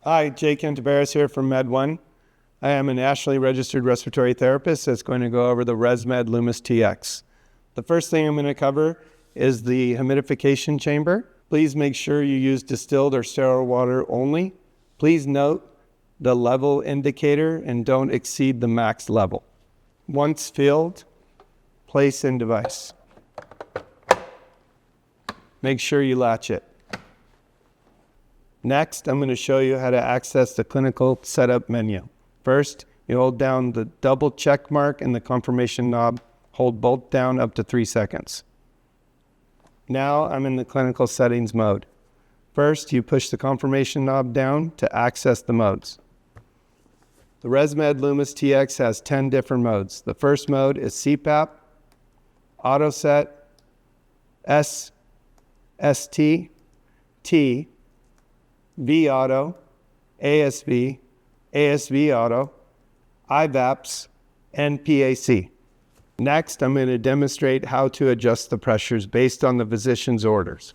Hi, Jake Cantabaris here from Med1. I am a nationally registered respiratory therapist that's going to go over the ResMed Lumis TX. The first thing I'm going to cover is the humidification chamber. Please make sure you use distilled or sterile water only. Please note the level indicator and don't exceed the max level. Once filled, place in device. Make sure you latch it. Next, I'm going to show you how to access the clinical setup menu. First, you hold down the double check mark and the confirmation knob. Hold both down up to 3 seconds. Now I'm in the clinical settings mode. First, you push the confirmation knob down to access the modes. The ResMed Lumis TX has 10 different modes. The first mode is CPAP, Auto Set, S, ST, T, VAuto, ASV, ASV Auto, IVAPS, and PAC. Next, I'm going to demonstrate how to adjust the pressures based on the physician's orders.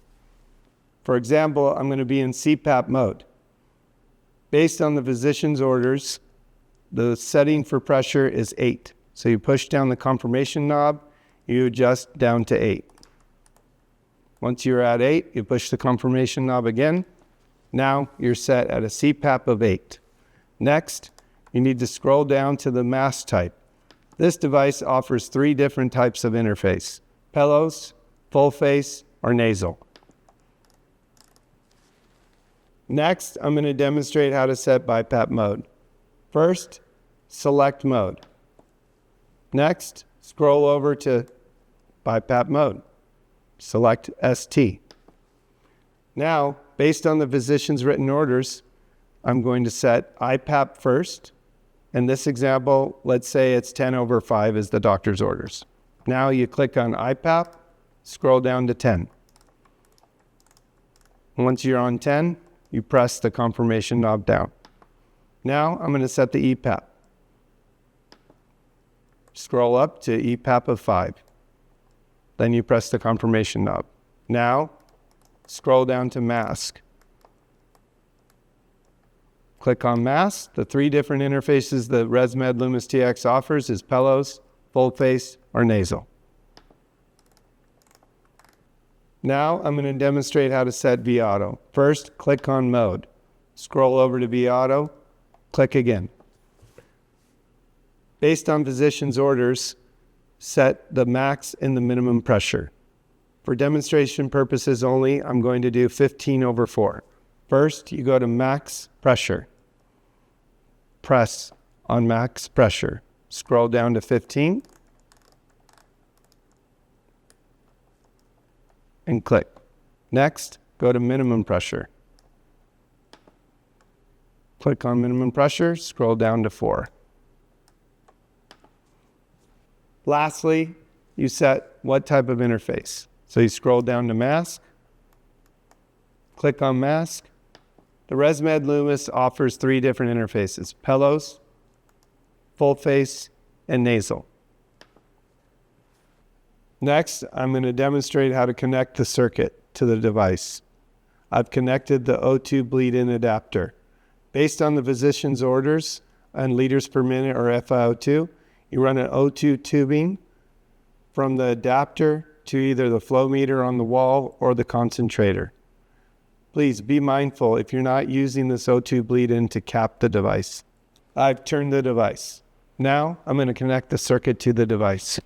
For example, I'm going to be in CPAP mode. Based on the physician's orders, the setting for pressure is 8. So you push down the confirmation knob, you adjust down to 8. Once you're at 8, you push the confirmation knob again. Now you're set at a CPAP of 8. Next, you need to scroll down to the mask type. This device offers 3 different types of interface: pillows, full face, or nasal. Next, I'm going to demonstrate how to set BIPAP mode. First, select mode. Next, scroll over to BIPAP mode. Select ST. Now, based on the physician's written orders, I'm going to set IPAP first. In this example, let's say it's 10/5 is the doctor's orders. Now you click on IPAP, scroll down to 10. Once you're on 10, you press the confirmation knob down. Now I'm going to set the EPAP. Scroll up to EPAP of 5. Then you press the confirmation knob. Now, scroll down to mask. Click on mask. The 3 different interfaces that ResMed Lumis TX offers is pillows, full face, or nasal. Now I'm going to demonstrate how to set VAuto. First, click on mode. Scroll over to VAuto. Click again. Based on physician's orders, set the max and the minimum pressure. For demonstration purposes only, I'm going to do 15/4. First, you go to max pressure. Press on max pressure. Scroll down to 15. And click. Next, go to minimum pressure. Click on minimum pressure, scroll down to 4. Lastly, you set what type of interface. So you scroll down to mask, click on mask. The ResMed Lumis offers 3 different interfaces: pillows, full face, and nasal. Next, I'm going to demonstrate how to connect the circuit to the device. I've connected the O2 bleed-in adapter. Based on the physician's orders and liters per minute, or FiO2, you run an O2 tubing from the adapter to either the flow meter on the wall or the concentrator. Please be mindful if you're not using this O2 bleed-in to cap the device. I've turned the device. Now I'm going to connect the circuit to the device.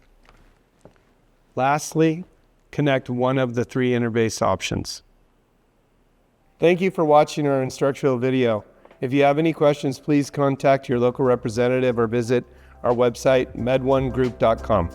Lastly, connect one of the 3 interface options. Thank you for watching our instructional video. If you have any questions, please contact your local representative or visit our website, med1group.com.